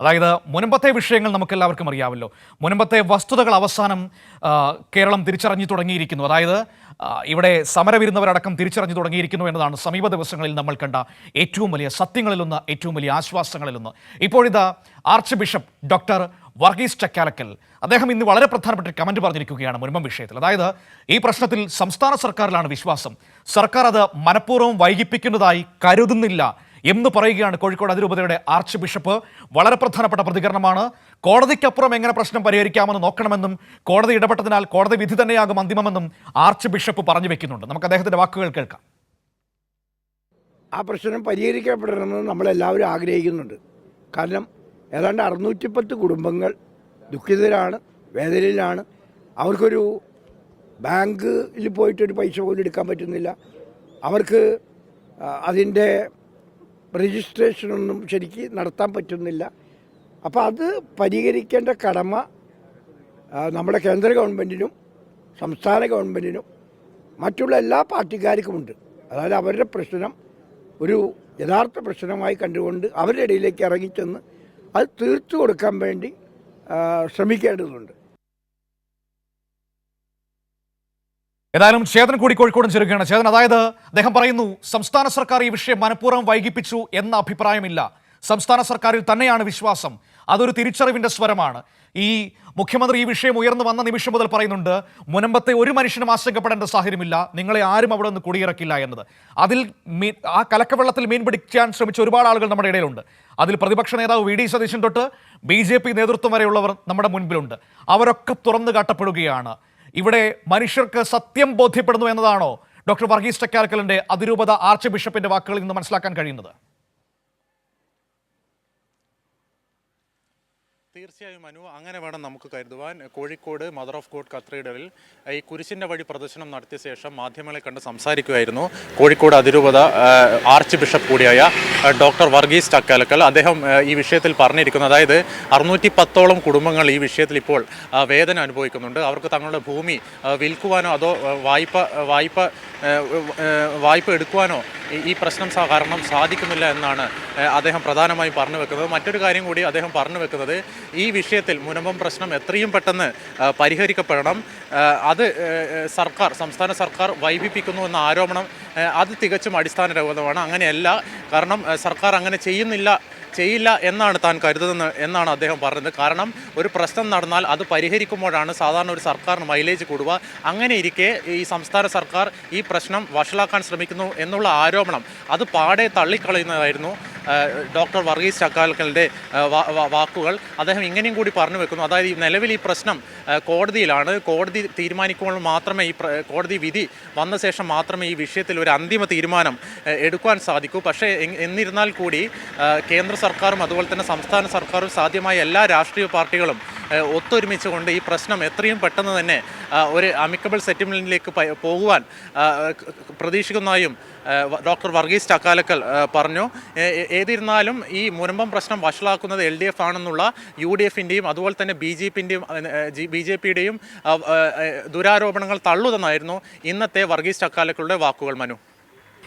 അതായത് മുൻപത്തെ വിഷയങ്ങൾ നമുക്കെല്ലാവർക്കും അറിയാമല്ലോ. മുൻപത്തെ വസ്തുതകൾ അവസാനം കേരളം തിരിച്ചറിഞ്ഞു തുടങ്ങിയിരിക്കുന്നു. അതായത് ഇവിടെ സമരവിരുന്നവരടക്കം തിരിച്ചറിഞ്ഞു തുടങ്ങിയിരിക്കുന്നു എന്നതാണ് സമീപ ദിവസങ്ങളിൽ നമ്മൾ കണ്ട ഏറ്റവും വലിയ സത്യങ്ങളിലൊന്ന്, ഏറ്റവും വലിയ ആശ്വാസങ്ങളിലൊന്ന്. ഇപ്പോഴിതാ arch bishop doctor Varghese Chakkalakkal അദ്ദേഹം ഇന്ന് വളരെ പ്രധാനപ്പെട്ട ഒരു കമന്റ് പറഞ്ഞിരിക്കുകയാണ് മുൻപം വിഷയത്തിൽ. അതായത് ഈ പ്രശ്നത്തിൽ സംസ്ഥാന സർക്കാരിലാണ് വിശ്വാസം, സർക്കാർ അത് മനഃപൂർവ്വം വൈകിപ്പിക്കുന്നതായി കരുതുന്നില്ല എന്ന് പറയുകയാണ് കോഴിക്കോട് അതിരൂപതയുടെ ആർച്ച് ബിഷപ്പ്. വളരെ പ്രധാനപ്പെട്ട പ്രതികരണമാണ്. കോടതിക്കപ്പുറം എങ്ങനെ പ്രശ്നം പരിഹരിക്കാമെന്ന് നോക്കണമെന്നും കോടതി ഇടപെട്ടതിനാൽ കോടതി വിധി തന്നെയാകും അന്തിമമെന്നും ആർച്ച് ബിഷപ്പ് പറഞ്ഞു വെക്കുന്നുണ്ട്. നമുക്ക് അദ്ദേഹത്തിന്റെ വാക്കുകൾ കേൾക്കാം. ആ പ്രശ്നം പരിഹരിക്കപ്പെടണമെന്ന് നമ്മളെല്ലാവരും ആഗ്രഹിക്കുന്നുണ്ട്. കാരണം ഏതാണ്ട് 610 കുടുംബങ്ങൾ ദുഃഖിതരാണ്, വേദനയിലാണ്. അവർക്കൊരു ബാങ്കിൽ പോയിട്ടൊരു പൈസ പോലും എടുക്കാൻ പറ്റുന്നില്ല. അവർക്ക് അതിൻ്റെ രജിസ്ട്രേഷനൊന്നും ശരിക്ക് നടത്താൻ പറ്റുന്നില്ല. അപ്പോൾ അത് പരിഹരിക്കേണ്ട കടമ നമ്മുടെ കേന്ദ്ര ഗവൺമെൻറ്റിനും സംസ്ഥാന ഗവൺമെൻറ്റിനും മറ്റുള്ള എല്ലാ പാർട്ടിക്കാർക്കുമുണ്ട്. അതായത് അവരുടെ പ്രശ്നം ഒരു യഥാർത്ഥ പ്രശ്നമായി കണ്ടുകൊണ്ട് അവരുടെ ഇടയിലേക്ക് ഇറങ്ങിച്ചെന്ന് അത് തീർത്തു കൊടുക്കാൻ വേണ്ടി ശ്രമിക്കേണ്ടതുണ്ട്. ഏതായാലും ചേതൻ കൂടി കോഴിക്കോടും ചേരുകയാണ്. ചേതൻ, അതായത് അദ്ദേഹം പറയുന്നു സംസ്ഥാന സർക്കാർ ഈ വിഷയം മനഃപൂർവ്വം വൈകിപ്പിച്ചു എന്ന അഭിപ്രായമില്ല, സംസ്ഥാന സർക്കാരിൽ തന്നെയാണ് വിശ്വാസം, അതൊരു തിരിച്ചറിവിന്റെ സ്വരമാണ്. ഈ മുഖ്യമന്ത്രി ഈ വിഷയം ഉയർന്നു വന്ന നിമിഷം മുതൽ പറയുന്നുണ്ട് മുൻപത്തെ ഒരു മനുഷ്യനും ആശങ്കപ്പെടേണ്ട സാഹചര്യമില്ല, നിങ്ങളെ ആരും അവിടെ നിന്ന് കുടിയിറക്കില്ല എന്നത്. അതിൽ ആ കലക്കവെള്ളത്തിൽ മീൻ പിടിക്കാൻ ശ്രമിച്ച ഒരുപാട് ആളുകൾ നമ്മുടെ ഇടയിലുണ്ട്. അതിൽ പ്രതിപക്ഷ നേതാവ് വി ഡി സതീശൻ തൊട്ട് BJP നേതൃത്വം വരെയുള്ളവർ നമ്മുടെ മുൻപിലുണ്ട്. അവരൊക്കെ തുറന്നു കാട്ടപ്പെടുകയാണ്. ഇവിടെ മനുഷ്യർക്ക് സത്യം ബോധ്യപ്പെടുന്നു എന്നതാണോ ഡോക്ടർ വർഗീസ് ചക്കാലക്കലിന്റെ അതിരൂപത ആർച്ച് ബിഷപ്പിന്റെ വാക്കുകളിൽ നിന്ന് മനസ്സിലാക്കാൻ കഴിയുന്നത്? തീർച്ചയായും മനു, അങ്ങനെ വേണം നമുക്ക് കരുതുവാൻ. കോഴിക്കോട് മദർ ഓഫ് ഗോഡ് കത്തീഡ്രലിൽ ഈ കുരിശിൻ്റെ വഴി പ്രദർശനം നടത്തിയ ശേഷം മാധ്യമങ്ങളെ കണ്ട് സംസാരിക്കുകയായിരുന്നു കോഴിക്കോട് അതിരൂപത ആർച്ച് ബിഷപ്പ് കൂടിയായ ഡോക്ടർ വർഗീസ് ചക്കാലക്കൽ. അദ്ദേഹം ഈ വിഷയത്തിൽ പറഞ്ഞിരിക്കുന്നത്, അതായത് 610ഓളം കുടുംബങ്ങൾ ഈ വിഷയത്തിൽ ഇപ്പോൾ വേദന അനുഭവിക്കുന്നുണ്ട്. അവർക്ക് തങ്ങളുടെ ഭൂമി വിൽക്കുവാനോ അതോ വായ്പ എടുക്കുവാനോ ഈ പ്രശ്നം കാരണം സാധിക്കുന്നില്ല എന്നാണ് അദ്ദേഹം പ്രധാനമായും പറഞ്ഞു വെക്കുന്നത്. മറ്റൊരു കാര്യം കൂടി അദ്ദേഹം പറഞ്ഞു വെക്കുന്നത്, ഈ വിഷയത്തിൽ മുനമ്പം പ്രശ്നം എത്രയും പെട്ടെന്ന് പരിഹരിക്കപ്പെടണം. അത് സംസ്ഥാന സർക്കാർ വൈകിപ്പിക്കുന്നു എന്ന ആരോപണം അത് തികച്ചും അടിസ്ഥാനരഹിതമാണ്. അങ്ങനെയല്ല, കാരണം സർക്കാർ അങ്ങനെ ചെയ്യില്ല എന്നാണ് താൻ കരുതുന്നത് എന്നാണ് അദ്ദേഹം പറഞ്ഞത്. കാരണം ഒരു പ്രശ്നം നടന്നാൽ അത് പരിഹരിക്കുമ്പോഴാണ് സാധാരണ ഒരു സർക്കാരിന് മൈലേജ് കൂടുക. അങ്ങനെ ഇരിക്കെ ഈ സംസ്ഥാന സർക്കാർ ഈ പ്രശ്നം വഷളാക്കാൻ ശ്രമിക്കുന്നു എന്നുള്ള ആരോപണം അത് പാടെ തള്ളിക്കളയുന്നതായിരുന്നു ഡോക്ടർ വർഗീസ് ചക്കാലക്കലിൻ്റെ വാക്കുകൾ. അദ്ദേഹം ഇങ്ങനെയും കൂടി പറഞ്ഞു വെക്കുന്നു, അതായത് നിലവിൽ ഈ പ്രശ്നം കോടതിയിലാണ്. കോടതി തീരുമാനിക്കുമ്പോൾ മാത്രമേ കോടതി വിധി വന്ന ശേഷം മാത്രമേ ഈ വിഷയത്തിൽ ഒരു അന്തിമ തീരുമാനം എടുക്കുവാൻ സാധിക്കൂ. പക്ഷേ എന്നിരുന്നാൽ കൂടി കേന്ദ്ര സർക്കാരും അതുപോലെ തന്നെ സംസ്ഥാന സർക്കാരും സാധ്യമായ എല്ലാ രാഷ്ട്രീയ പാർട്ടികളും ഒത്തൊരുമിച്ചുകൊണ്ട് ഈ പ്രശ്നം എത്രയും പെട്ടെന്ന് തന്നെ ഒരു അമിക്കബിൾ സെറ്റിൽമെൻറ്റിലേക്ക് പോകുവാൻ പ്രതീക്ഷിക്കുന്നതായും ഡോക്ടർ വർഗീസ് ചക്കാലക്കൽ പറഞ്ഞു. ഏതിരുന്നാലും ഈ മുനമ്പം പ്രശ്നം വഷളാക്കുന്നത് LDF ആണെന്നുള്ള UDFിൻ്റെയും അതുപോലെ തന്നെ BJPയുടെയും ദുരാരോപണങ്ങൾ തള്ളുതെന്നായിരുന്നു ഇന്നത്തെ വർഗീസ് ചക്കാലക്കലുടെ വാക്കുകൾ. മനു.